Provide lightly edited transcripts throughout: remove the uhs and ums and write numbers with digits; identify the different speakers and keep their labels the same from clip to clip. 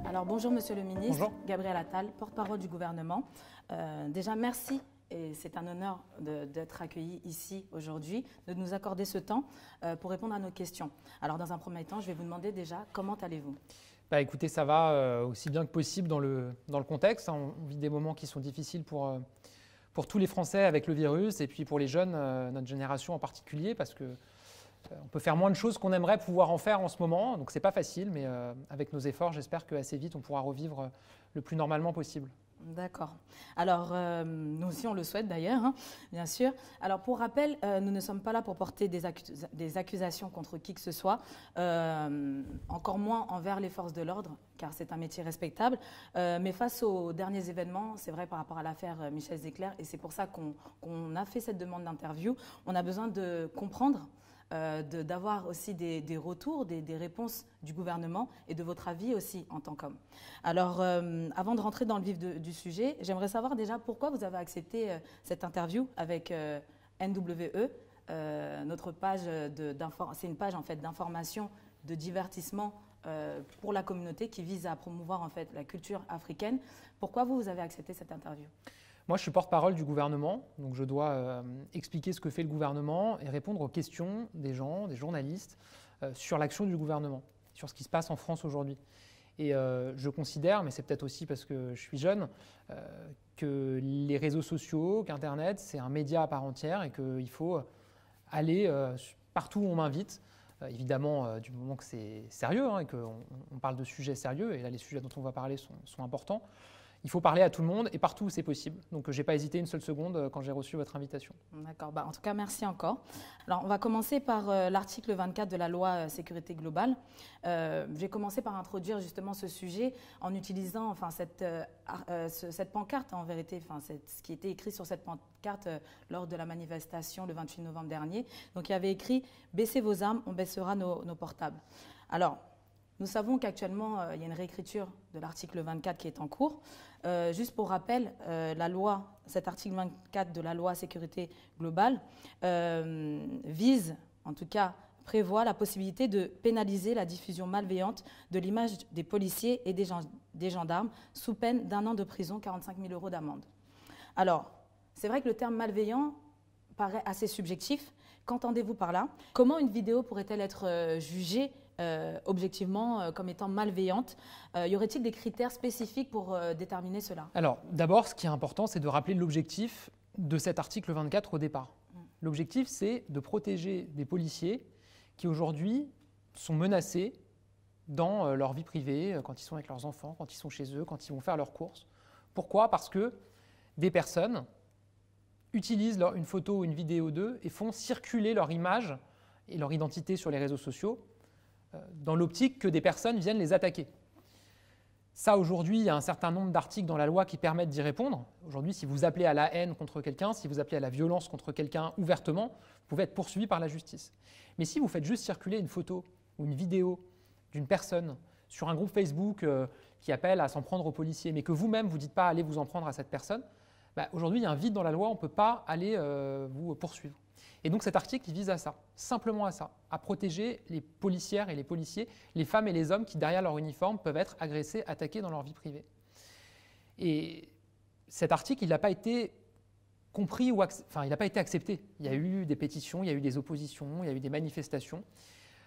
Speaker 1: Alors bonjour Monsieur le Ministre,
Speaker 2: Bonjour.
Speaker 1: Gabriel Attal, porte-parole du gouvernement. Déjà merci et c'est un honneur d'être accueilli ici aujourd'hui, de nous accorder ce temps pour répondre à nos questions. Alors dans un premier temps, je vais vous demander déjà comment allez-vous?
Speaker 2: Bah, écoutez, ça va aussi bien que possible dans le contexte. On vit des moments qui sont difficiles pour tous les Français avec le virus et puis pour les jeunes, notre génération en particulier, parce que on peut faire moins de choses qu'on aimerait pouvoir en faire en ce moment, donc c'est pas facile, mais avec nos efforts, j'espère qu'assez vite, on pourra revivre le plus normalement possible.
Speaker 1: D'accord. Alors, nous aussi, on le souhaite d'ailleurs, hein, bien sûr. Alors, pour rappel, nous ne sommes pas là pour porter des accusations contre qui que ce soit, encore moins envers les forces de l'ordre, car c'est un métier respectable. Mais face aux derniers événements, c'est vrai par rapport à l'affaire Michel Zecler, et c'est pour ça qu'on a fait cette demande d'interview, on a besoin de comprendre, d'avoir aussi des retours, des réponses du gouvernement et de votre avis aussi en tant qu'homme. Alors, avant de rentrer dans le vif du sujet, j'aimerais savoir déjà pourquoi vous avez accepté cette interview avec NWE, notre page c'est une page en fait d'information, de divertissement pour la communauté qui vise à promouvoir en fait la culture africaine. Pourquoi vous avez accepté cette interview?
Speaker 2: Moi, je suis porte-parole du gouvernement, donc je dois expliquer ce que fait le gouvernement et répondre aux questions des gens, des journalistes, sur l'action du gouvernement, sur ce qui se passe en France aujourd'hui. Et je considère, mais c'est peut-être aussi parce que je suis jeune, que les réseaux sociaux, qu'Internet, c'est un média à part entière et qu'il faut aller partout où on m'invite. Évidemment, du moment que c'est sérieux hein, et qu'on parle de sujets sérieux, et là les sujets dont on va parler sont importants, il faut parler à tout le monde et partout où c'est possible. Donc je n'ai pas hésité une seule seconde quand j'ai reçu votre invitation.
Speaker 1: D'accord. En tout cas, merci encore. Alors, on va commencer par l'article 24 de la loi sécurité globale. J'ai commencé par introduire justement ce sujet en utilisant enfin, cette pancarte en vérité, enfin, ce qui était écrit sur cette pancarte lors de la manifestation le 28 novembre dernier. Donc il y avait écrit « Baissez vos armes, on baissera nos portables ». Alors, nous savons qu'actuellement, il y a une réécriture de l'article 24 qui est en cours. Juste pour rappel, cet article 24 de la loi sécurité globale vise, en tout cas, prévoit la possibilité de pénaliser la diffusion malveillante de l'image des policiers et des gendarmes sous peine d'1 an de prison, 45 000 € d'amende. Alors, c'est vrai que le terme malveillant paraît assez subjectif. Qu'entendez-vous par là? Comment une vidéo pourrait-elle être jugée objectivement comme étant malveillante? Y aurait-il des critères spécifiques pour déterminer cela?
Speaker 2: Alors, d'abord, ce qui est important, c'est de rappeler l'objectif de cet article 24 au départ. L'objectif, c'est de protéger des policiers qui, aujourd'hui, sont menacés dans leur vie privée, quand ils sont avec leurs enfants, quand ils sont chez eux, quand ils vont faire leurs courses. Pourquoi? Parce que des personnes utilisent une photo ou une vidéo d'eux et font circuler leur image et leur identité sur les réseaux sociaux dans l'optique que des personnes viennent les attaquer. Ça, aujourd'hui, il y a un certain nombre d'articles dans la loi qui permettent d'y répondre. Aujourd'hui, si vous appelez à la haine contre quelqu'un, si vous appelez à la violence contre quelqu'un ouvertement, vous pouvez être poursuivi par la justice. Mais si vous faites juste circuler une photo ou une vidéo d'une personne sur un groupe Facebook qui appelle à s'en prendre aux policiers, mais que vous-même, vous ne dites pas allez vous en prendre à cette personne, aujourd'hui, il y a un vide dans la loi, on ne peut pas aller vous poursuivre. Et donc cet article, il vise à ça, simplement à ça, à protéger les policières et les policiers, les femmes et les hommes qui, derrière leur uniforme, peuvent être agressés, attaqués dans leur vie privée. Et cet article, il n'a pas été compris, il n'a pas été accepté. Il y a eu des pétitions, il y a eu des oppositions, il y a eu des manifestations,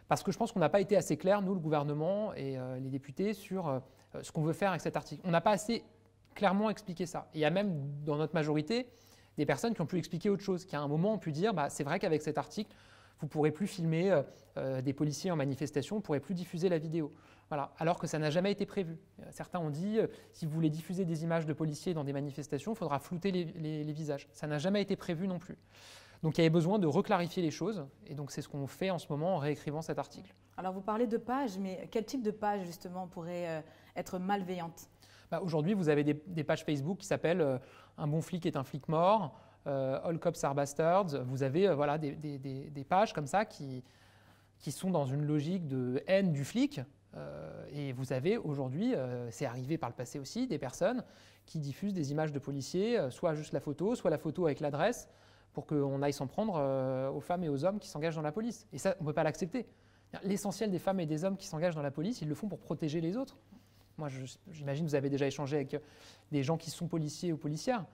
Speaker 2: parce que je pense qu'on n'a pas été assez clair, nous, le gouvernement et les députés, sur ce qu'on veut faire avec cet article. On n'a pas assez clairement expliqué ça. Et il y a même, dans notre majorité, des personnes qui ont pu expliquer autre chose, qui à un moment ont pu dire c'est vrai qu'avec cet article, vous ne pourrez plus filmer des policiers en manifestation, vous ne pourrez plus diffuser la vidéo. Voilà. Alors que ça n'a jamais été prévu. Certains ont dit si vous voulez diffuser des images de policiers dans des manifestations, il faudra flouter les visages. Ça n'a jamais été prévu non plus. Donc il y avait besoin de reclarifier les choses, et donc c'est ce qu'on fait en ce moment en réécrivant cet article.
Speaker 1: Alors vous parlez de pages, mais quel type de page justement pourrait être malveillante?
Speaker 2: Aujourd'hui, vous avez des pages Facebook qui s'appellent Un bon flic est un flic mort, All cops are bastards. Vous avez des pages comme ça qui sont dans une logique de haine du flic, Et vous avez aujourd'hui, c'est arrivé par le passé aussi, des personnes qui diffusent des images de policiers, soit juste la photo, soit la photo avec l'adresse, pour qu'on aille s'en prendre aux femmes et aux hommes qui s'engagent dans la police. Et ça, on ne peut pas l'accepter. L'essentiel des femmes et des hommes qui s'engagent dans la police, ils le font pour protéger les autres. Moi, j'imagine que vous avez déjà échangé avec des gens qui sont policiers ou policières.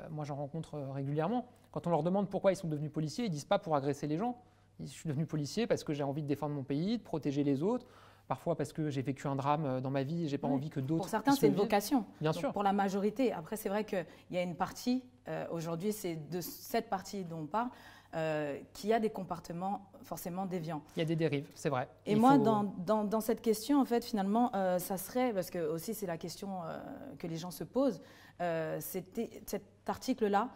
Speaker 2: Moi, j'en rencontre régulièrement. Quand on leur demande pourquoi ils sont devenus policiers, ils ne disent pas pour agresser les gens. Je suis devenu policier parce que j'ai envie de défendre mon pays, de protéger les autres. Parfois parce que j'ai vécu un drame dans ma vie et je n'ai pas envie que d'autres...
Speaker 1: Pour certains, c'est une vocation.
Speaker 2: Bien sûr.
Speaker 1: Pour la majorité. Après, c'est vrai qu'il y a une partie, aujourd'hui, c'est de cette partie dont on parle, qui a des comportements forcément déviants.
Speaker 2: Il y a des dérives, c'est vrai.
Speaker 1: Et moi, dans cette question, en fait, finalement, ça serait, parce que aussi c'est la question que les gens se posent, cet article-là,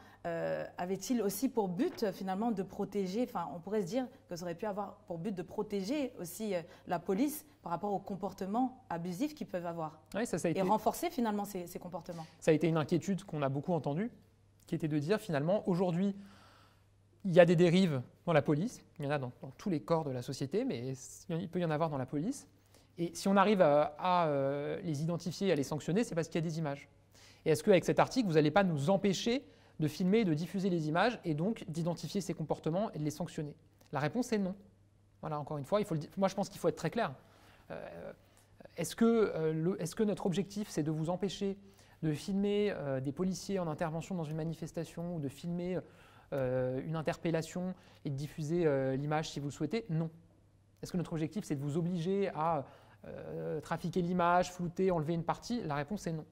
Speaker 1: avait-il aussi pour but finalement de protéger, enfin on pourrait se dire que ça aurait pu avoir pour but de protéger aussi la police par rapport aux comportements abusifs qu'ils peuvent avoir,
Speaker 2: oui, ça a été...
Speaker 1: et renforcer finalement ces comportements.
Speaker 2: Ça a été une inquiétude qu'on a beaucoup entendue, qui était de dire finalement aujourd'hui il y a des dérives dans la police, il y en a dans tous les corps de la société, mais il peut y en avoir dans la police. Et si on arrive à les identifier, à les sanctionner, c'est parce qu'il y a des images. Et est-ce qu'avec cet article, vous n'allez pas nous empêcher de filmer et de diffuser les images et donc d'identifier ces comportements et de les sanctionner? La réponse est non. Voilà, encore une fois, moi je pense qu'il faut être très clair. Est-ce que notre objectif, c'est de vous empêcher de filmer des policiers en intervention dans une manifestation ou de filmer une interpellation et de diffuser l'image si vous le souhaitez? Non. Est-ce que notre objectif, c'est de vous obliger à trafiquer l'image, flouter, enlever une partie? La réponse est non.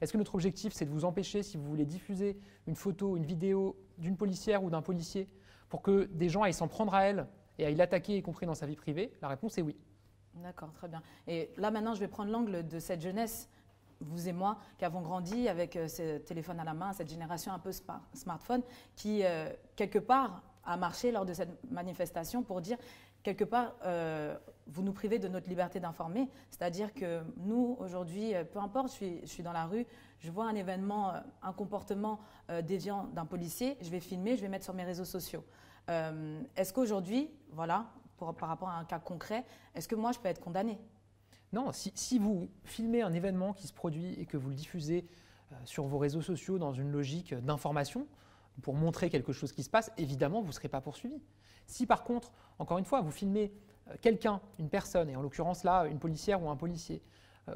Speaker 2: Est-ce que notre objectif, c'est de vous empêcher, si vous voulez diffuser une photo, une vidéo d'une policière ou d'un policier pour que des gens aillent s'en prendre à elle et aillent l'attaquer, y compris dans sa vie privée? La réponse est oui.
Speaker 1: D'accord, très bien. Et là, maintenant, je vais prendre l'angle de cette jeunesse, vous et moi, qui avons grandi avec ce téléphone à la main, cette génération un peu smartphone, qui, quelque part, a marché lors de cette manifestation pour dire, quelque part, vous nous privez de notre liberté d'informer. C'est-à-dire que nous, aujourd'hui, peu importe, je suis dans la rue, je vois un événement, un comportement déviant d'un policier, je vais filmer, je vais mettre sur mes réseaux sociaux. Est-ce qu'aujourd'hui, voilà, par rapport à un cas concret, est-ce que moi, je peux être condamnée?
Speaker 2: Non, si vous filmez un événement qui se produit et que vous le diffusez sur vos réseaux sociaux dans une logique d'information, pour montrer quelque chose qui se passe, évidemment, vous ne serez pas poursuivi. Si par contre, encore une fois, vous filmez quelqu'un, une personne, et en l'occurrence là, une policière ou un policier,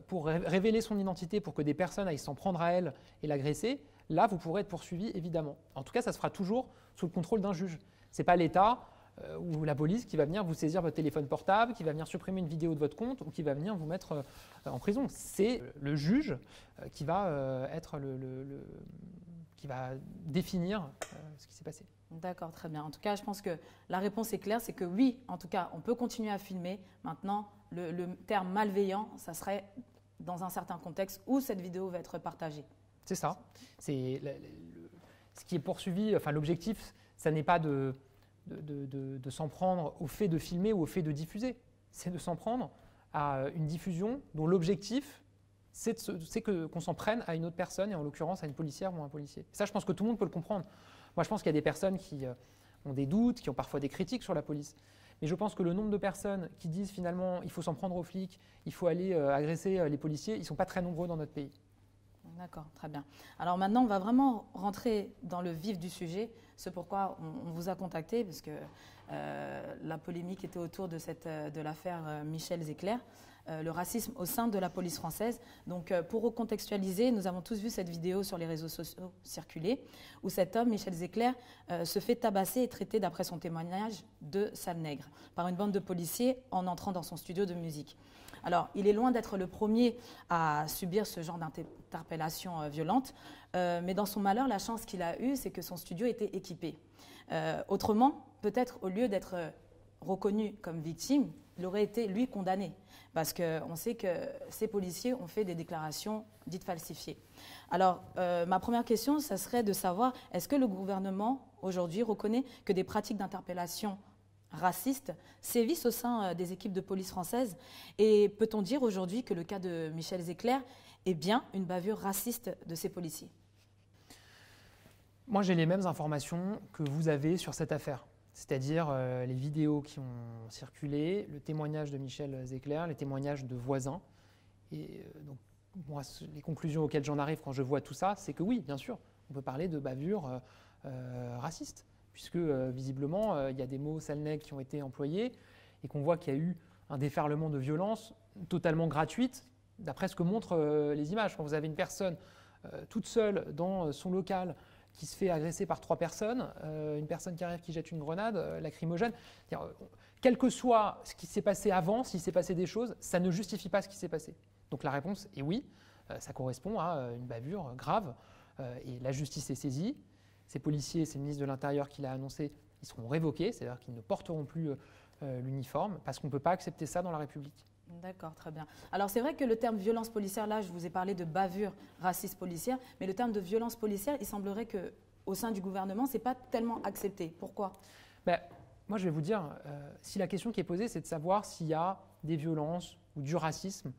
Speaker 2: pour révéler son identité, pour que des personnes aillent s'en prendre à elle et l'agresser, là, vous pourrez être poursuivi, évidemment. En tout cas, ça se fera toujours sous le contrôle d'un juge. Ce n'est pas l'État ou la police qui va venir vous saisir votre téléphone portable, qui va venir supprimer une vidéo de votre compte ou qui va venir vous mettre en prison. C'est le juge qui va être qui va définir ce qui s'est passé.
Speaker 1: D'accord, très bien. En tout cas, je pense que la réponse est claire, c'est que oui, en tout cas, on peut continuer à filmer. Maintenant, le terme malveillant, ça serait dans un certain contexte où cette vidéo va être partagée.
Speaker 2: C'est ça. C'est ce qui est poursuivi, enfin l'objectif, ça n'est pas de s'en prendre au fait de filmer ou au fait de diffuser. C'est de s'en prendre à une diffusion dont l'objectif, c'est qu'on s'en prenne à une autre personne, et en l'occurrence à une policière ou un policier. Ça, je pense que tout le monde peut le comprendre. Moi, je pense qu'il y a des personnes qui ont des doutes, qui ont parfois des critiques sur la police. Mais je pense que le nombre de personnes qui disent finalement il faut s'en prendre aux flics, il faut aller agresser les policiers, ils ne sont pas très nombreux dans notre pays.
Speaker 1: D'accord, très bien. Alors maintenant, on va vraiment rentrer dans le vif du sujet, ce pourquoi on vous a contacté, parce que la polémique était autour de l'affaire Michel Zecler, le racisme au sein de la police française. Donc pour recontextualiser, nous avons tous vu cette vidéo sur les réseaux sociaux circuler, où cet homme, Michel Zecler, se fait tabasser et traiter, d'après son témoignage, de sale nègre par une bande de policiers en entrant dans son studio de musique. Alors, il est loin d'être le premier à subir ce genre d'interpellation violente, mais dans son malheur, la chance qu'il a eue, c'est que son studio était équipé. Autrement, peut-être au lieu d'être reconnu comme victime, il aurait été, lui, condamné, parce qu'on sait que ces policiers ont fait des déclarations dites falsifiées. Alors, ma première question, ça serait de savoir, est-ce que le gouvernement, aujourd'hui, reconnaît que des pratiques d'interpellation racistes sévissent au sein des équipes de police françaises? Et peut-on dire aujourd'hui que le cas de Michel Zecler est bien une bavure raciste de ces policiers?
Speaker 2: Moi, j'ai les mêmes informations que vous avez sur cette affaire. c'est-à-dire les vidéos qui ont circulé, le témoignage de Michel Zecler, les témoignages de voisins. Et donc, moi, les conclusions auxquelles j'en arrive quand je vois tout ça, c'est que oui, bien sûr, on peut parler de bavure raciste, puisque visiblement, il y a des mots sale nègre qui ont été employés et qu'on voit qu'il y a eu un déferlement de violence totalement gratuite, d'après ce que montrent les images. Quand vous avez une personne toute seule dans son local qui se fait agresser par 3 personnes, une personne qui arrive qui jette une grenade lacrymogène, quel que soit ce qui s'est passé avant, s'il s'est passé des choses, ça ne justifie pas ce qui s'est passé. Donc la réponse est oui, ça correspond à une bavure grave et la justice est saisie. Ces policiers, c'est le ministre de l'Intérieur qui l'a annoncé, ils seront révoqués, c'est-à-dire qu'ils ne porteront plus l'uniforme parce qu'on ne peut pas accepter ça dans la République.
Speaker 1: D'accord, très bien. Alors c'est vrai que le terme violence policière, là je vous ai parlé de bavure raciste policière, mais le terme de violence policière, il semblerait qu'au sein du gouvernement, ce n'est pas tellement accepté. Pourquoi ?
Speaker 2: Moi je vais vous dire, si la question qui est posée, c'est de savoir s'il y a des violences ou du racisme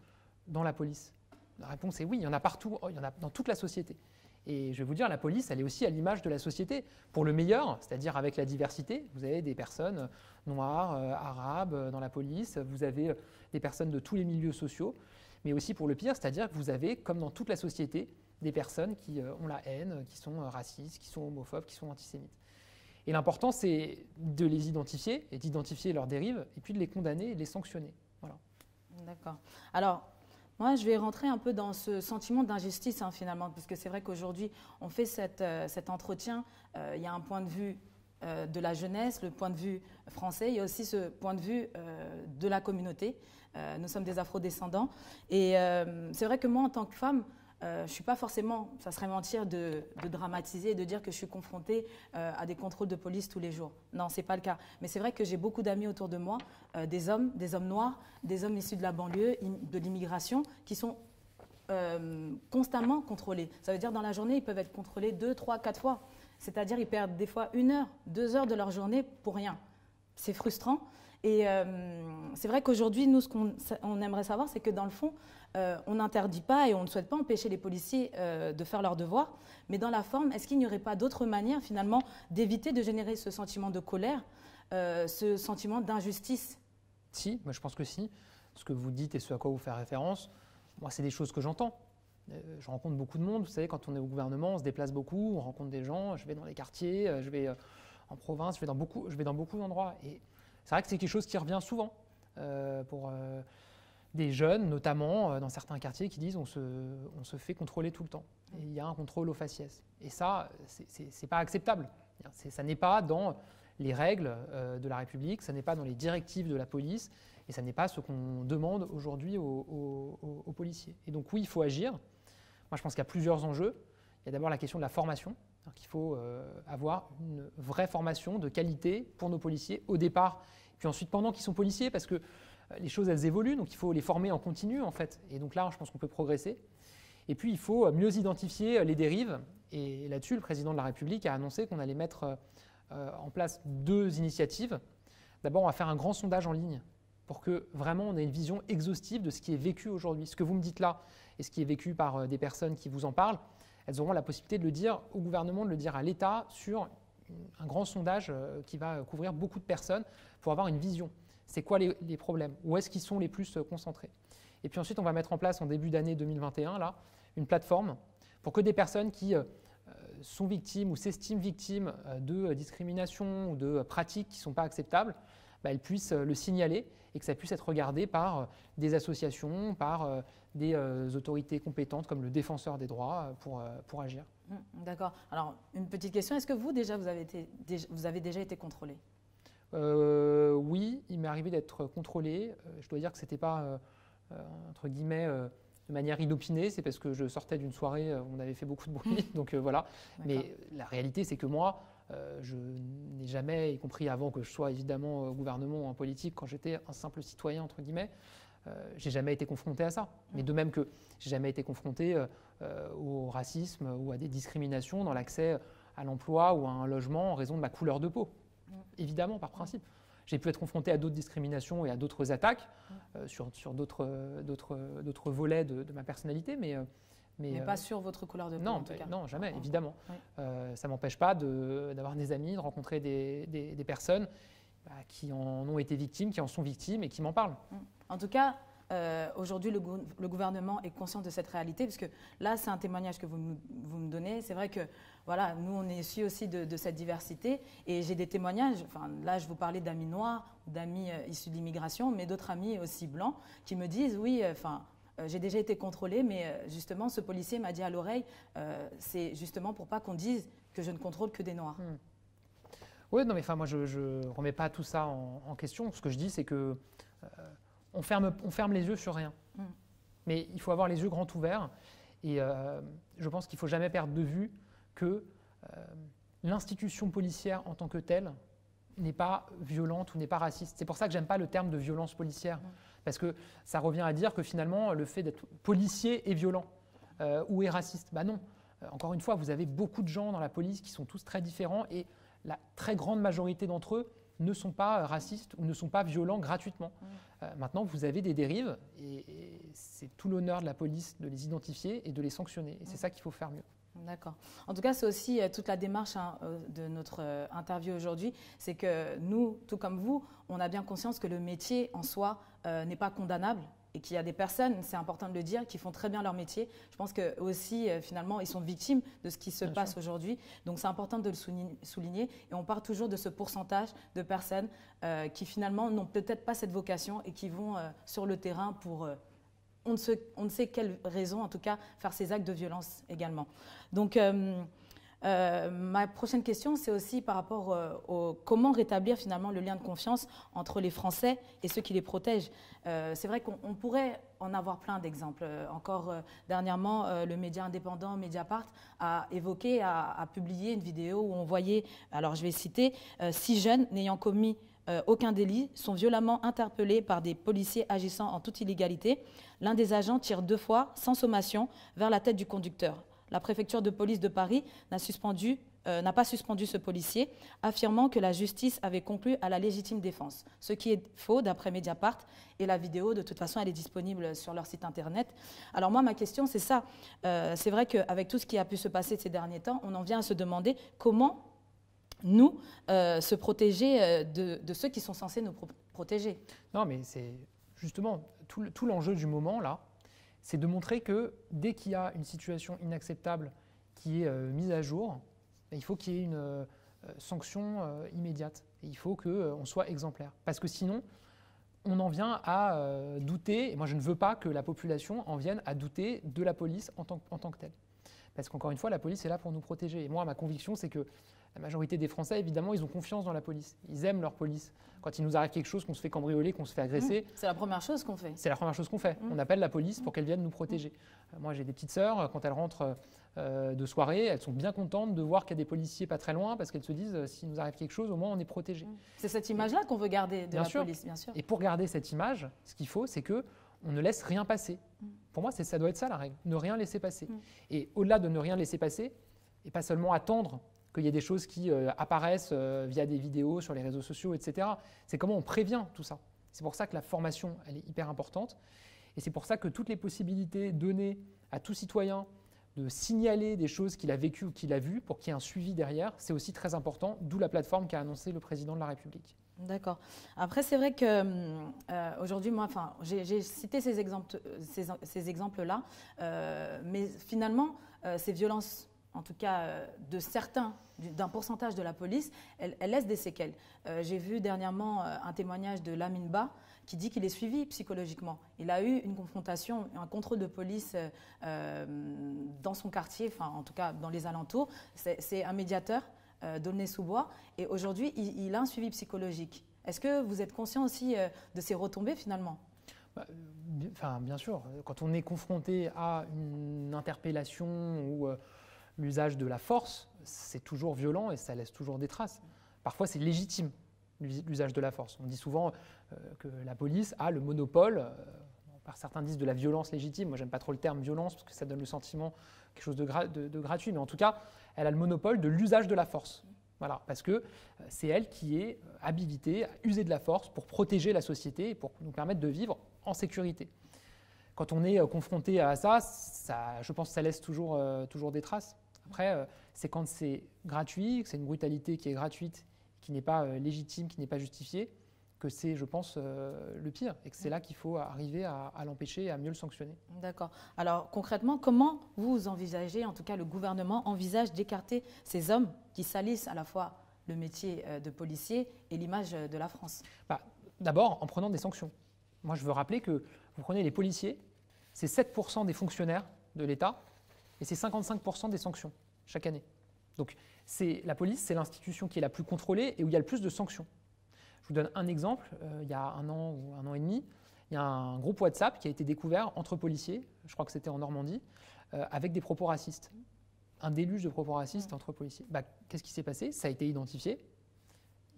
Speaker 2: dans la police. La réponse est oui, il y en a partout, il y en a dans toute la société. Et je vais vous dire, la police, elle est aussi à l'image de la société, pour le meilleur, c'est-à-dire avec la diversité. Vous avez des personnes noires, arabes dans la police, vous avez des personnes de tous les milieux sociaux, mais aussi pour le pire, c'est-à-dire que vous avez, comme dans toute la société, des personnes qui ont la haine, qui sont racistes, qui sont homophobes, qui sont antisémites. Et l'important, c'est de les identifier, et d'identifier leurs dérives, et puis de les condamner et de les sanctionner. Voilà.
Speaker 1: D'accord. Alors, moi, je vais rentrer un peu dans ce sentiment d'injustice, finalement, parce que c'est vrai qu'aujourd'hui, on fait cet entretien. Il y a un point de vue de la jeunesse, le point de vue français. Il y a aussi ce point de vue de la communauté. Nous sommes des afrodescendants. Et c'est vrai que moi, en tant que femme, je ne suis pas forcément, ça serait mentir de dramatiser et de dire que je suis confrontée à des contrôles de police tous les jours. Non, ce n'est pas le cas. Mais c'est vrai que j'ai beaucoup d'amis autour de moi, des hommes noirs, des hommes issus de la banlieue, de l'immigration, qui sont constamment contrôlés. Ça veut dire dans la journée, ils peuvent être contrôlés 2, 3, 4 fois. C'est-à-dire ils perdent des fois 1 heure, 2 heures de leur journée pour rien. C'est frustrant. Et c'est vrai qu'aujourd'hui, nous, ce qu'on aimerait savoir, c'est que dans le fond, on n'interdit pas et on ne souhaite pas empêcher les policiers de faire leur devoir. Mais dans la forme, est-ce qu'il n'y aurait pas d'autres manières, finalement, d'éviter de générer ce sentiment de colère, ce sentiment d'injustice ?
Speaker 2: Si, moi je pense que si. Ce que vous dites et ce à quoi vous faites référence, moi, c'est des choses que j'entends. Je rencontre beaucoup de monde. Vous savez, quand on est au gouvernement, on se déplace beaucoup, on rencontre des gens. Je vais dans les quartiers, je vais en province, je vais dans beaucoup d'endroits. Et c'est vrai que c'est quelque chose qui revient souvent pour des jeunes, notamment dans certains quartiers, qui disent on se fait contrôler tout le temps. Et il y a un contrôle au faciès. Et ça, c'est pas acceptable. Ça n'est pas dans les règles de la République, ça n'est pas dans les directives de la police, et ça n'est pas ce qu'on demande aujourd'hui aux policiers. Et donc oui, il faut agir. Moi, je pense qu'il y a plusieurs enjeux. Il y a d'abord la question de la formation. Il faut avoir une vraie formation de qualité pour nos policiers au départ, puis ensuite pendant qu'ils sont policiers, parce que les choses, elles évoluent, donc il faut les former en continu, en fait. Et donc là, je pense qu'on peut progresser. Et puis, il faut mieux identifier les dérives. Et là-dessus, le président de la République a annoncé qu'on allait mettre en place 2 initiatives. D'abord, on va faire un grand sondage en ligne pour que vraiment on ait une vision exhaustive de ce qui est vécu aujourd'hui. Ce que vous me dites là et ce qui est vécu par des personnes qui vous en parlent, elles auront la possibilité de le dire au gouvernement, de le dire à l'État sur un grand sondage qui va couvrir beaucoup de personnes pour avoir une vision. C'est quoi les problèmes? Où est-ce qu'ils sont les plus concentrés? Et puis ensuite, on va mettre en place en début d'année 2021 là, une plateforme pour que des personnes qui sont victimes ou s'estiment victimes de discrimination ou de pratiques qui ne sont pas acceptables, elles puissent le signaler et que ça puisse être regardé par des associations, par des autorités compétentes comme le défenseur des droits pour agir.
Speaker 1: D'accord. Alors, une petite question. Est-ce que vous avez déjà été contrôlé?
Speaker 2: Oui, il m'est arrivé d'être contrôlé. Je dois dire que ce n'était pas, entre guillemets, de manière inopinée. C'est parce que je sortais d'une soirée où on avait fait beaucoup de bruit. Donc voilà. Mais la réalité, c'est que moi, je n'ai jamais, y compris avant que je sois évidemment au gouvernement ou en politique, quand j'étais un simple citoyen, entre guillemets, j'ai jamais été confronté à ça. Mais de même que j'ai jamais été confronté au racisme ou à des discriminations dans l'accès à l'emploi ou à un logement en raison de ma couleur de peau. Évidemment, par principe. J'ai pu être confronté à d'autres discriminations et à d'autres attaques sur d'autres volets de ma personnalité,
Speaker 1: Mais pas sur votre couleur de peau,
Speaker 2: non,
Speaker 1: en tout cas.
Speaker 2: Non, jamais, évidemment.
Speaker 1: Oui.
Speaker 2: Ça ne m'empêche pas d'avoir des amis, de rencontrer des personnes qui en ont été victimes, qui en sont victimes et qui m'en parlent.
Speaker 1: En tout cas, aujourd'hui, le gouvernement est conscient de cette réalité, parce que là, c'est un témoignage que vous me donnez. C'est vrai que voilà, nous, on est issus aussi de cette diversité. Et j'ai des témoignages, enfin, là, je vous parlais d'amis noirs, d'amis issus de l'immigration, mais d'autres amis aussi blancs qui me disent, oui, j'ai déjà été contrôlée, mais justement, ce policier m'a dit à l'oreille, c'est justement pour pas qu'on dise que je ne contrôle que des noirs.
Speaker 2: Oui, non, mais moi, je ne remets pas tout ça en question. Ce que je dis, c'est que on ferme les yeux sur rien. Mais il faut avoir les yeux grands ouverts. Et je pense qu'il ne faut jamais perdre de vue que l'institution policière en tant que telle n'est pas violente ou n'est pas raciste. C'est pour ça que j'aime pas le terme de violence policière. Parce que ça revient à dire que finalement, le fait d'être policier est violent ou est raciste. Bah non. Encore une fois, vous avez beaucoup de gens dans la police qui sont tous très différents et la très grande majorité d'entre eux ne sont pas racistes ou ne sont pas violents gratuitement. Maintenant, vous avez des dérives et c'est tout l'honneur de la police de les identifier et de les sanctionner. Et c'est ça qu'il faut faire mieux.
Speaker 1: D'accord. En tout cas, c'est aussi toute la démarche de notre interview aujourd'hui. C'est que nous, tout comme vous, on a bien conscience que le métier en soi n'est pas condamnable et qu'il y a des personnes, c'est important de le dire, qui font très bien leur métier. Je pense que aussi, finalement, ils sont victimes de ce qui se passe aujourd'hui. Donc, c'est important de le souligner. Et on part toujours de ce pourcentage de personnes qui, finalement, n'ont peut-être pas cette vocation et qui vont sur le terrain pour... on ne sait quelle raison, en tout cas, faire ces actes de violence également. Donc, ma prochaine question, c'est aussi par rapport au comment rétablir finalement le lien de confiance entre les Français et ceux qui les protègent. C'est vrai qu'on pourrait en avoir plein d'exemples. Encore dernièrement, le média indépendant Mediapart a évoqué, a publié une vidéo où on voyait, alors je vais citer, 6 jeunes n'ayant commis aucun délit sont violemment interpellés par des policiers agissant en toute illégalité. L'un des agents tire 2 fois, sans sommation, vers la tête du conducteur. La préfecture de police de Paris n'a pas suspendu ce policier, affirmant que la justice avait conclu à la légitime défense. Ce qui est faux d'après Mediapart. Et la vidéo, de toute façon, elle est disponible sur leur site internet. Alors moi, ma question, c'est ça. C'est vrai qu'avec tout ce qui a pu se passer ces derniers temps, on en vient à se demander comment nous, se protéger de ceux qui sont censés nous protéger.
Speaker 2: Non, mais c'est justement tout l'enjeu du moment, là, c'est de montrer que dès qu'il y a une situation inacceptable qui est mise à jour, il faut qu'il y ait une sanction immédiate. Et il faut qu'on soit exemplaire. Parce que sinon, on en vient à douter, et moi je ne veux pas que la population en vienne à douter de la police en tant que telle. Parce qu'encore une fois, la police est là pour nous protéger. Et moi, ma conviction, c'est que la majorité des Français, évidemment, ils ont confiance dans la police. Ils aiment leur police. Quand il nous arrive quelque chose, qu'on se fait cambrioler, qu'on se fait agresser...
Speaker 1: C'est la première chose qu'on fait.
Speaker 2: C'est la première chose qu'on fait. On appelle la police pour qu'elle vienne nous protéger. Moi, j'ai des petites sœurs, quand elles rentrent de soirée, elles sont bien contentes de voir qu'il y a des policiers pas très loin, parce qu'elles se disent, s'il nous arrive quelque chose, au moins on est protégé.
Speaker 1: C'est cette image-là qu'on veut garder de la police, bien sûr.
Speaker 2: Et pour garder cette image, ce qu'il faut, c'est qu'on ne laisse rien passer. Pour moi, ça doit être ça la règle, ne rien laisser passer. Et au-delà de ne rien laisser passer, et pas seulement attendre qu'il y ait des choses qui apparaissent via des vidéos sur les réseaux sociaux, etc. C'est comment on prévient tout ça. C'est pour ça que la formation, elle est hyper importante. Et c'est pour ça que toutes les possibilités données à tout citoyen de signaler des choses qu'il a vécues ou qu'il a vues pour qu'il y ait un suivi derrière, c'est aussi très important, d'où la plateforme qu'a annoncé le président de la République.
Speaker 1: D'accord. Après, c'est vrai qu'aujourd'hui, moi, j'ai cité ces exemples-là, mais finalement, ces violences, en tout cas d'un pourcentage de la police, elles laissent des séquelles. J'ai vu dernièrement un témoignage de Lamine Ba qui dit qu'il est suivi psychologiquement. Il a eu une confrontation, un contrôle de police dans son quartier, enfin en tout cas dans les alentours. C'est un médiateur d'Aulnay-sous-Bois et aujourd'hui il a un suivi psychologique. Est-ce que vous êtes conscient aussi de ces retombées finalement ?
Speaker 2: Bien sûr, quand on est confronté à une interpellation ou l'usage de la force, c'est toujours violent et ça laisse toujours des traces. Parfois, c'est légitime, l'usage de la force. On dit souvent que la police a le monopole, par certains disent de la violence légitime. Moi, j'aime pas trop le terme violence parce que ça donne le sentiment quelque chose de gratuit. Mais en tout cas, elle a le monopole de l'usage de la force. Voilà, parce que c'est elle qui est habilitée à user de la force pour protéger la société et pour nous permettre de vivre en sécurité. quand on est confronté à ça, je pense que ça laisse toujours des traces. Après, c'est quand c'est gratuit, que c'est une brutalité qui est gratuite, qui n'est pas légitime, qui n'est pas justifiée, que c'est, je pense, le pire, et que c'est là qu'il faut arriver à l'empêcher et à mieux le sanctionner.
Speaker 1: D'accord. Alors concrètement, comment vous envisagez, en tout cas le gouvernement envisage d'écarter ces hommes qui salissent à la fois le métier de policier et l'image de la France?
Speaker 2: D'abord, en prenant des sanctions. Moi, je veux rappeler que vous prenez les policiers, c'est 7% des fonctionnaires de l'État et c'est 55% des sanctions chaque année. Donc la police, c'est l'institution qui est la plus contrôlée et où il y a le plus de sanctions. Je vous donne un exemple. Il y a 1 an ou 1 an et demi, il y a un groupe WhatsApp qui a été découvert entre policiers, je crois que c'était en Normandie, avec des propos racistes. Un déluge de propos racistes entre policiers. Qu'est-ce qui s'est passé? Ça a été identifié.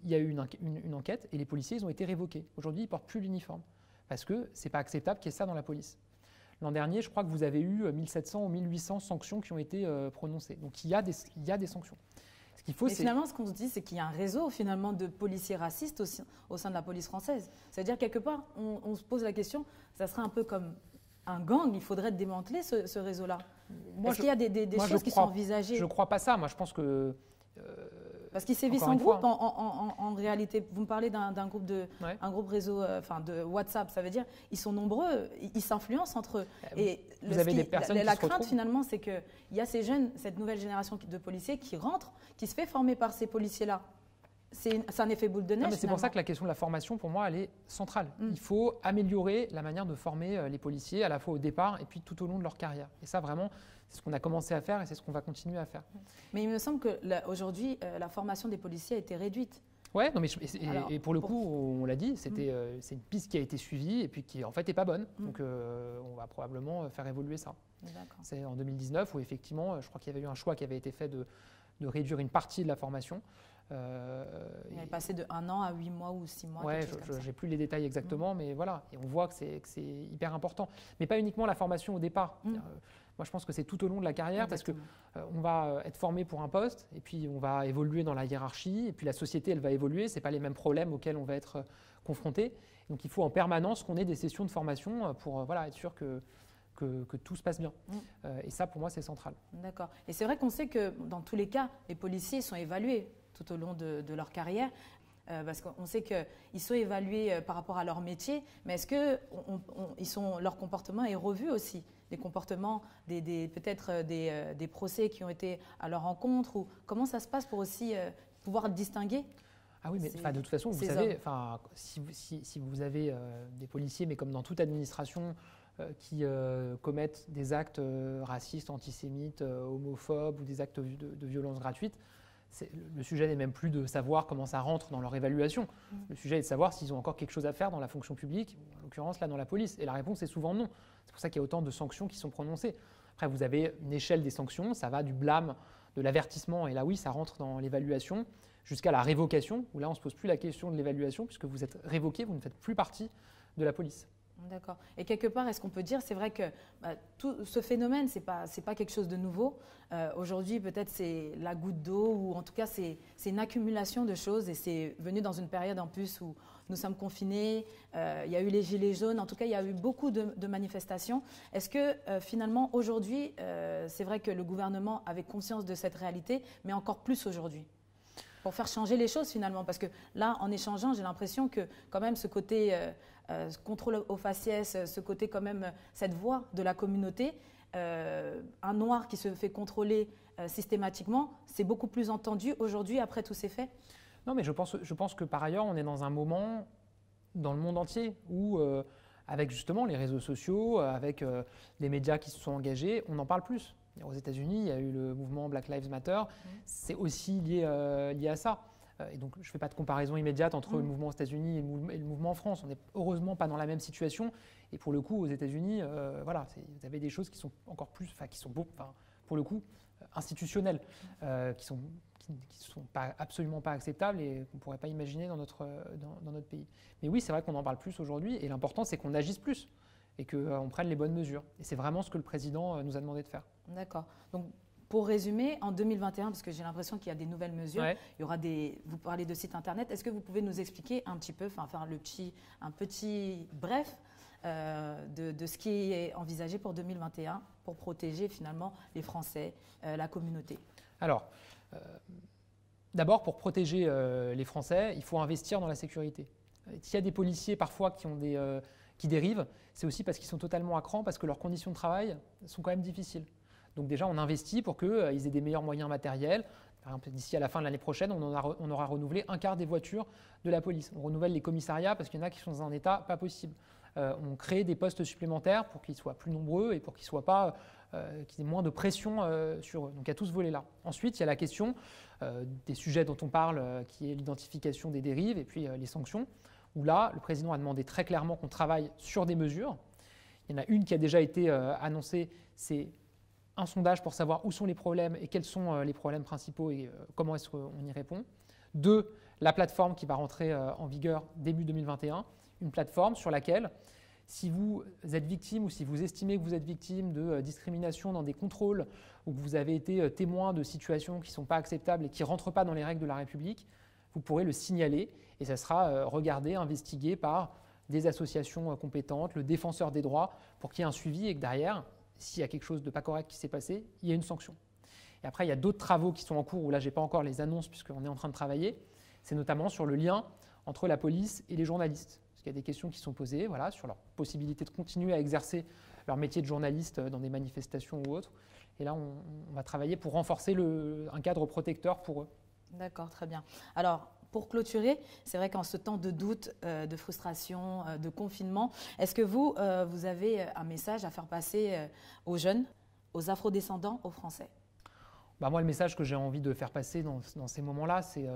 Speaker 2: Il y a eu une enquête et les policiers ils ont été révoqués. Aujourd'hui, ils ne portent plus l'uniforme parce que ce n'est pas acceptable qu'il y ait ça dans la police. L'an dernier, je crois que vous avez eu 1700 ou 1800 sanctions qui ont été prononcées. Donc il y a des sanctions.
Speaker 1: Mais finalement, ce qu'on se dit, c'est qu'il y a un réseau finalement de policiers racistes au sein de la police française. C'est-à-dire, quelque part, on se pose la question, ça serait un peu comme un gang, il faudrait démanteler ce réseau-là. Est-ce qu'il y a des choses qui sont envisagées?
Speaker 2: Je ne crois pas ça. Moi, je pense que...
Speaker 1: Parce qu'ils sévissent en groupe en réalité. Vous me parlez d'un groupe un groupe réseau, de WhatsApp. Ça veut dire ils sont nombreux, ils s'influencent entre eux. Et la crainte finalement, c'est qu'il y a ces jeunes, cette nouvelle génération de policiers qui rentrent, qui se fait former par ces policiers-là. C'est un effet boule de neige.
Speaker 2: C'est pour ça que la question de la formation, pour moi, elle est centrale. Il faut améliorer la manière de former les policiers, à la fois au départ et puis tout au long de leur carrière. Et ça, vraiment, c'est ce qu'on a commencé à faire et c'est ce qu'on va continuer à faire.
Speaker 1: Mais il me semble qu'aujourd'hui, la formation des policiers a été réduite.
Speaker 2: Oui, et pour le coup, on l'a dit, c'est une piste qui a été suivie et puis qui en fait n'est pas bonne. Donc on va probablement faire évoluer ça. C'est en 2019 où effectivement, je crois qu'il y avait eu un choix qui avait été fait de réduire une partie de la formation.
Speaker 1: Il est passé de 1 an à 8 mois ou 6 mois.
Speaker 2: Oui, je n'ai plus les détails exactement, mais voilà. Et on voit que c'est hyper important. Mais pas uniquement la formation au départ. Moi, je pense que c'est tout au long de la carrière. Exactement. Parce qu'on va être formé pour un poste et puis on va évoluer dans la hiérarchie et puis la société, elle va évoluer. Ce n'est pas les mêmes problèmes auxquels on va être confronté. Donc, il faut en permanence qu'on ait des sessions de formation pour être sûr que tout se passe bien. Et ça, pour moi, c'est central.
Speaker 1: D'accord. Et c'est vrai qu'on sait que dans tous les cas, les policiers sont évalués tout au long de leur carrière. Parce qu'on sait qu'ils sont évalués par rapport à leur métier, mais est-ce que leur comportement est revu aussi? Des comportements, peut-être des procès qui ont été à leur encontre, ou comment ça se passe pour aussi pouvoir distinguer?
Speaker 2: Ah oui, mais de toute façon, vous savez, si vous avez des policiers, mais comme dans toute administration, qui commettent des actes racistes, antisémites, homophobes ou des actes de violence gratuite, le sujet n'est même plus de savoir comment ça rentre dans leur évaluation. Le sujet est de savoir s'ils ont encore quelque chose à faire dans la fonction publique, ou en l'occurrence là dans la police. Et la réponse est souvent non. C'est pour ça qu'il y a autant de sanctions qui sont prononcées. Après, vous avez une échelle des sanctions, ça va du blâme, de l'avertissement, et là oui, ça rentre dans l'évaluation, jusqu'à la révocation, où là on ne se pose plus la question de l'évaluation, puisque vous êtes révoqué, vous ne faites plus partie de la police.
Speaker 1: D'accord. Et quelque part, est-ce qu'on peut dire, c'est vrai que tout ce phénomène, c'est pas quelque chose de nouveau. Aujourd'hui, peut-être c'est la goutte d'eau, ou en tout cas, c'est une accumulation de choses, et c'est venu dans une période en plus où nous sommes confinés. Il y a eu les gilets jaunes. En tout cas, il y a eu beaucoup de manifestations. Est-ce que finalement, aujourd'hui, c'est vrai que le gouvernement avait conscience de cette réalité, mais encore plus aujourd'hui, pour faire changer les choses finalement? Parce que là, en échangeant, j'ai l'impression que quand même ce côté contrôle au faciès, ce côté quand même, cette voix de la communauté, un noir qui se fait contrôler systématiquement, c'est beaucoup plus entendu aujourd'hui après tous ces faits?
Speaker 2: Non, mais je pense que par ailleurs, on est dans un moment dans le monde entier où, avec justement les réseaux sociaux, avec les médias qui se sont engagés, on en parle plus. Aux États-Unis, il y a eu le mouvement Black Lives Matter, c'est aussi lié à ça. Et donc, je ne fais pas de comparaison immédiate entre le mouvement aux États-Unis et le mouvement en France. On n'est heureusement pas dans la même situation. Et pour le coup, aux États-Unis, vous avez des choses qui sont encore plus, qui sont pour le coup, institutionnelles, qui sont absolument pas acceptables et qu'on ne pourrait pas imaginer dans notre pays. Mais oui, c'est vrai qu'on en parle plus aujourd'hui. Et l'important, c'est qu'on agisse plus et qu'on prenne les bonnes mesures. Et c'est vraiment ce que le président nous a demandé de faire.
Speaker 1: D'accord. Donc, pour résumer, en 2021, parce que j'ai l'impression qu'il y a des nouvelles mesures, il y aura vous parlez de sites internet, est-ce que vous pouvez nous expliquer un petit peu, faire un petit bref, de ce qui est envisagé pour 2021 pour protéger finalement les Français, la communauté?
Speaker 2: Alors, d'abord, pour protéger les Français, il faut investir dans la sécurité. S'il y a des policiers parfois qui dérivent, c'est aussi parce qu'ils sont totalement à cran, parce que leurs conditions de travail sont quand même difficiles. Donc déjà, on investit pour qu'ils aient des meilleurs moyens matériels. Par exemple, d'ici à la fin de l'année prochaine, on aura renouvelé un quart des voitures de la police. On renouvelle les commissariats parce qu'il y en a qui sont dans un état pas possible. On crée des postes supplémentaires pour qu'ils soient plus nombreux et pour qu'ils aient moins de pression sur eux. Donc il y a tout ce volet-là. Ensuite, il y a la question des sujets dont on parle, qui est l'identification des dérives et puis les sanctions, où là, le président a demandé très clairement qu'on travaille sur des mesures. Il y en a une qui a déjà été annoncée, c'est un sondage pour savoir où sont les problèmes et quels sont les problèmes principaux et comment est-ce qu'on y répond. 2, la plateforme qui va rentrer en vigueur début 2021, une plateforme sur laquelle, si vous êtes victime ou si vous estimez que vous êtes victime de discrimination dans des contrôles ou que vous avez été témoin de situations qui ne sont pas acceptables et qui ne rentrent pas dans les règles de la République, vous pourrez le signaler et ça sera regardé, investigué par des associations compétentes, le défenseur des droits, pour qu'il y ait un suivi et que derrière, s'il y a quelque chose de pas correct qui s'est passé, il y a une sanction. Et après, il y a d'autres travaux qui sont en cours où là, je n'ai pas encore les annonces puisqu'on est en train de travailler. C'est notamment sur le lien entre la police et les journalistes. Parce qu'il y a des questions qui sont posées sur leur possibilité de continuer à exercer leur métier de journaliste dans des manifestations ou autres. Et là, on va travailler pour renforcer un cadre protecteur pour eux.
Speaker 1: D'accord, très bien. Alors, pour clôturer, c'est vrai qu'en ce temps de doute, de frustration, de confinement, est-ce que vous avez un message à faire passer aux jeunes, aux afrodescendants, aux Français?
Speaker 2: Moi, le message que j'ai envie de faire passer dans ces moments-là, c'est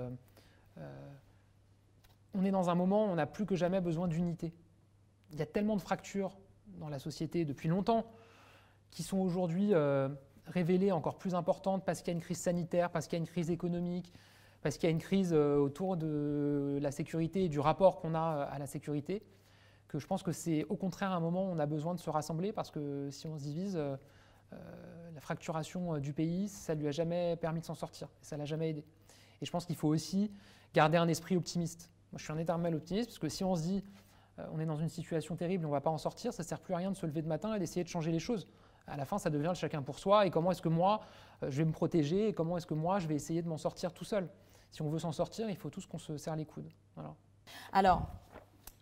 Speaker 2: on est dans un moment où on a plus que jamais besoin d'unité. Il y a tellement de fractures dans la société depuis longtemps qui sont aujourd'hui révélées encore plus importantes parce qu'il y a une crise sanitaire, parce qu'il y a une crise économique, parce qu'il y a une crise autour de la sécurité et du rapport qu'on a à la sécurité, que je pense que c'est au contraire un moment où on a besoin de se rassembler parce que si on se divise, la fracturation du pays, ça ne lui a jamais permis de s'en sortir, ça ne l'a jamais aidé. Et je pense qu'il faut aussi garder un esprit optimiste. Moi, je suis un éternel optimiste parce que si on se dit on est dans une situation terrible, on ne va pas en sortir, ça ne sert plus à rien de se lever de matin et d'essayer de changer les choses. À la fin, ça devient le chacun pour soi et comment est-ce que moi, je vais me protéger et comment est-ce que moi, je vais essayer de m'en sortir tout seul. Si on veut s'en sortir, il faut tous qu'on se serre les coudes. Voilà.
Speaker 1: Alors,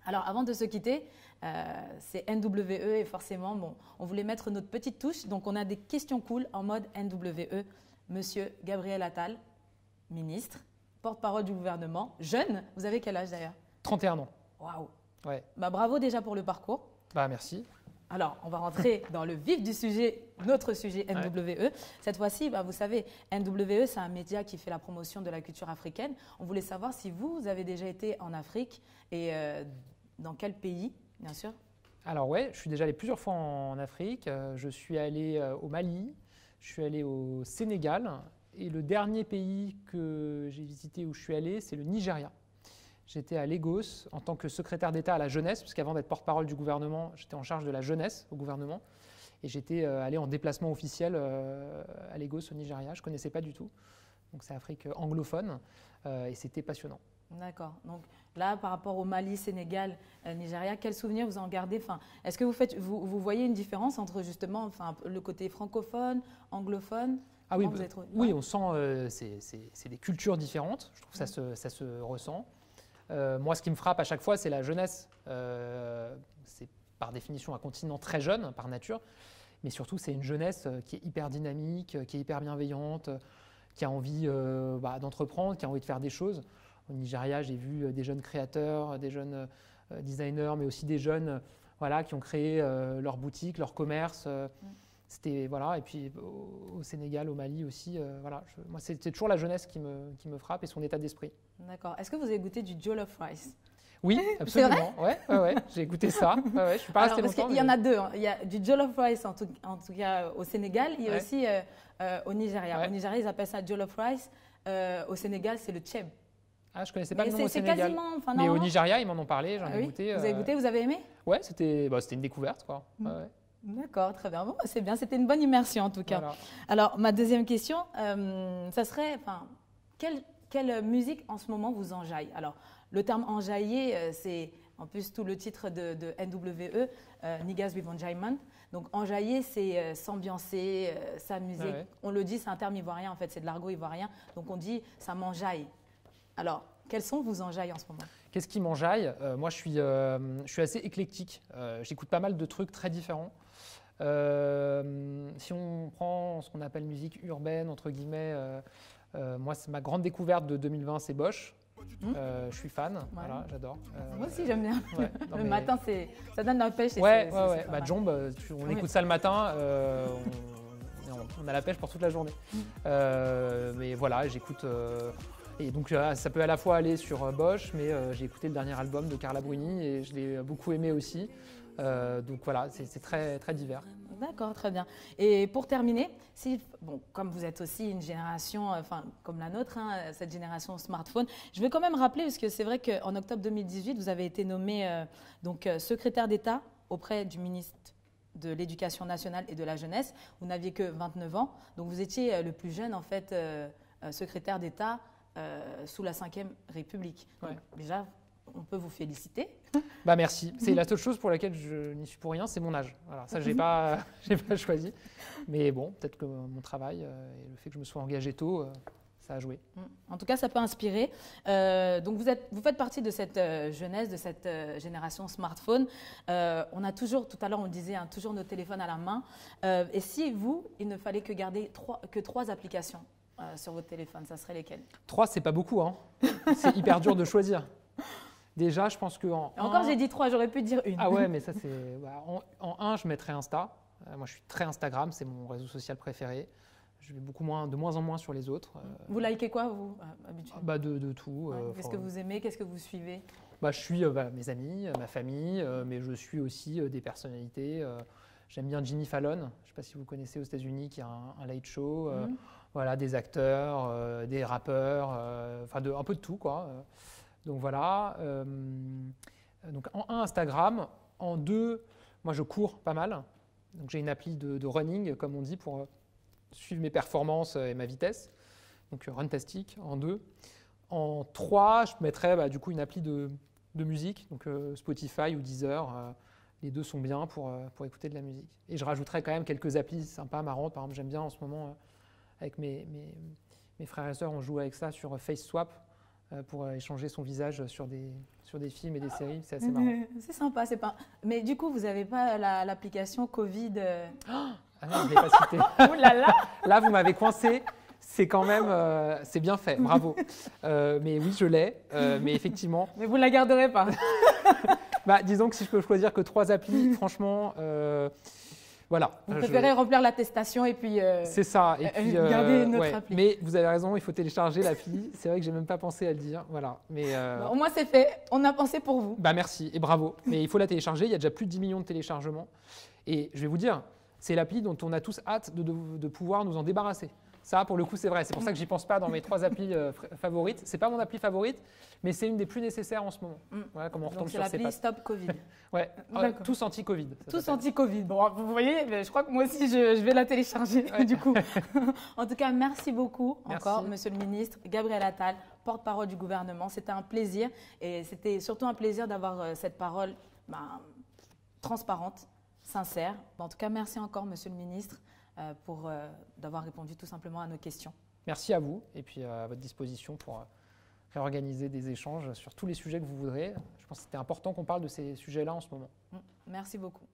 Speaker 1: avant de se quitter, c'est NWE et forcément, on voulait mettre notre petite touche. Donc, on a des questions cool en mode NWE. Monsieur Gabriel Attal, ministre, porte-parole du gouvernement, jeune. Vous avez quel âge d'ailleurs?
Speaker 2: 31 ans.
Speaker 1: Waouh.
Speaker 2: Ouais.
Speaker 1: Bravo déjà pour le parcours.
Speaker 2: Merci.
Speaker 1: Alors, on va rentrer dans le vif du sujet, notre sujet NWE. Ouais. Cette fois-ci, vous savez, NWE, c'est un média qui fait la promotion de la culture africaine. On voulait savoir si vous avez déjà été en Afrique et dans quel pays, bien sûr.
Speaker 2: Alors ouais, je suis déjà allé plusieurs fois en Afrique. Je suis allé au Mali, je suis allé au Sénégal et le dernier pays que j'ai visité où je suis allé, c'est le Nigeria. J'étais à Lagos en tant que secrétaire d'État à la jeunesse, parce qu'avant d'être porte-parole du gouvernement, j'étais en charge de la jeunesse au gouvernement. Et j'étais allé en déplacement officiel à Lagos, au Nigeria. Je ne connaissais pas du tout. Donc c'est Afrique anglophone et c'était passionnant.
Speaker 1: D'accord. Donc là, par rapport au Mali, Sénégal, Nigeria, quels souvenirs vous en gardez? Est-ce que vous voyez une différence entre justement le côté francophone, anglophone?
Speaker 2: Ah oui, oui, on sent c'est des cultures différentes. Je trouve que ça se ressent. Moi, ce qui me frappe à chaque fois, c'est la jeunesse. C'est par définition un continent très jeune, par nature, mais surtout, c'est une jeunesse qui est hyper dynamique, qui est hyper bienveillante, qui a envie d'entreprendre, qui a envie de faire des choses. Au Nigeria, j'ai vu des jeunes créateurs, des jeunes designers, mais aussi des jeunes qui ont créé leur boutique, leur commerce. C'était, et puis au Sénégal, au Mali aussi, moi c'est toujours la jeunesse qui me frappe et son état d'esprit.
Speaker 1: D'accord. Est-ce que vous avez goûté du jollof rice?
Speaker 2: Oui, absolument. Ouais, j'ai goûté ça. Je suis pas resté longtemps.
Speaker 1: Il y en a deux. Il y a du jollof rice en tout cas au Sénégal. Il y a aussi au Nigeria. Au Nigeria, ils appellent ça jollof rice. Au Sénégal, c'est le cheb.
Speaker 2: Ah, je connaissais pas le nom au Sénégal.
Speaker 1: Quasiment,
Speaker 2: mais au Nigeria, ils m'en ont parlé. J'en ai goûté.
Speaker 1: Vous avez goûté, vous avez aimé?
Speaker 2: Ouais, c'était une découverte, quoi.
Speaker 1: D'accord, très bien. Bon, c'est bien, c'était une bonne immersion en tout cas. Voilà. Alors, ma deuxième question, ça serait, quelle musique en ce moment vous enjaille? Alors, le terme enjailler, c'est En plus, tout le titre de NWE, Niggas with Enjoyment. Donc, enjailler, c'est s'ambiancer, s'amuser.
Speaker 2: Ah ouais.
Speaker 1: On le dit, c'est un terme ivoirien, en fait, c'est de l'argot ivoirien. Donc, on dit, ça m'enjaille. Alors, quels sont vos enjailles en ce moment?
Speaker 2: Qu'est-ce qui m'enjaille? Moi, je suis assez éclectique. J'écoute pas mal de trucs très différents. Si on prend ce qu'on appelle musique urbaine, entre guillemets, moi, c'est ma grande découverte de 2020, c'est Bosch. Je suis fan, voilà, j'adore.
Speaker 1: Moi aussi, j'aime bien.
Speaker 2: Ouais,
Speaker 1: le matin, ça donne la pêche.
Speaker 2: Ouais.
Speaker 1: Pas
Speaker 2: Jomb, on écoute ça le matin, on a la pêche pour toute la journée. Mais voilà, j'écoute. Et donc, ça peut à la fois aller sur Bosch, mais j'ai écouté le dernier album de Carla Bruni et je l'ai beaucoup aimé aussi. Donc voilà, c'est très, très divers.
Speaker 1: D'accord, très bien. Et pour terminer, comme vous êtes aussi une génération, comme la nôtre, cette génération smartphone, je vais quand même rappeler, parce que c'est vrai qu'en octobre 2018, vous avez été nommé secrétaire d'État auprès du ministre de l'Éducation nationale et de la jeunesse. Vous n'aviez que 29 ans, donc vous étiez le plus jeune en fait secrétaire d'État sous la Ve République.
Speaker 2: Ouais.
Speaker 1: Donc, déjà, on peut vous féliciter.
Speaker 2: Bah merci. C'est la seule chose pour laquelle je n'y suis pour rien, c'est mon âge. Voilà, ça j'ai pas choisi. Mais bon, peut-être que mon travail et le fait que je me sois engagé tôt, ça a joué.
Speaker 1: En tout cas, ça peut inspirer. Donc vous faites partie de cette jeunesse, de cette génération smartphone. On a toujours, tout à l'heure on disait, toujours nos téléphones à la main. Et si il ne fallait que garder trois applications sur votre téléphone, ça serait lesquelles?
Speaker 2: 3, c'est pas beaucoup, hein. C'est hyper dur de choisir. Déjà, je pense que
Speaker 1: encore, j'ai dit 3, j'aurais pu dire une.
Speaker 2: Ah ouais, mais ça c'est. En 1, je mettrais Insta. Moi, je suis très Instagram, c'est mon réseau social préféré. Je vais de moins en moins sur les autres.
Speaker 1: Vous likez quoi, vous, habituellement?
Speaker 2: De tout.
Speaker 1: Qu'est-ce que vous aimez? Qu'est-ce que vous suivez?
Speaker 2: Je suis mes amis, ma famille, mais je suis aussi des personnalités. J'aime bien Jimmy Fallon, je ne sais pas si vous connaissez aux États-Unis, qui a un late show. Voilà, des acteurs, des rappeurs, un peu de tout, quoi. Donc voilà. Donc en 1, Instagram. En 2, moi je cours pas mal. Donc j'ai une appli de running, comme on dit, pour suivre mes performances et ma vitesse. Donc Runtastic en 2. En 3, je mettrais du coup une appli de musique, donc Spotify ou Deezer. Les deux sont bien pour écouter de la musique. Et je rajouterais quand même quelques applis sympas, marrantes. Par exemple, j'aime bien en ce moment, avec mes frères et sœurs, on joue avec ça sur FaceSwap pour échanger son visage sur des films et des séries. C'est assez marrant.
Speaker 1: C'est sympa, c'est pas. Mais du coup, vous n'avez pas l'application Covid
Speaker 2: Ah non, je ne l'ai pas cité.
Speaker 1: Oh là là.
Speaker 2: Là, vous m'avez coincé. C'est quand même, c'est bien fait, bravo. Mais oui, je l'ai, mais effectivement.
Speaker 1: Mais vous ne la garderez pas.
Speaker 2: Disons que si je peux choisir que 3 applis, franchement, voilà.
Speaker 1: Vous préférez remplir l'attestation et puis.
Speaker 2: C'est ça. Et puis
Speaker 1: garder notre appli.
Speaker 2: Mais vous avez raison, il faut télécharger l'appli. C'est vrai que j'ai même pas pensé à le dire, voilà. Mais
Speaker 1: au moins c'est fait. On a pensé pour vous.
Speaker 2: Merci et bravo. Mais il faut la télécharger. Il y a déjà plus de 10 millions de téléchargements. Et je vais vous dire, c'est l'appli dont on a tous hâte de pouvoir nous en débarrasser. Ça, pour le coup, c'est vrai. C'est pour ça que j'y pense pas dans mes 3 applis favorites. C'est pas mon appli favorite, mais c'est une des plus nécessaires en ce moment. Voilà, comme on retombe
Speaker 1: Donc c'est
Speaker 2: sur ses
Speaker 1: l'appli
Speaker 2: pattes.
Speaker 1: Stop Covid.
Speaker 2: Ouais, tous anti-Covid.
Speaker 1: Tous anti-Covid. Bon, vous voyez, je crois que moi aussi, je vais la télécharger du coup. En tout cas, merci beaucoup encore, Monsieur le Ministre. Gabriel Attal, porte-parole du gouvernement. C'était un plaisir et c'était surtout un plaisir d'avoir cette parole transparente, sincère. En tout cas, merci encore, Monsieur le Ministre, pour d'avoir répondu tout simplement à nos questions.
Speaker 2: Merci à vous et puis à votre disposition pour réorganiser des échanges sur tous les sujets que vous voudrez. Je pense que c'était important qu'on parle de ces sujets-là en ce moment.
Speaker 1: Merci beaucoup.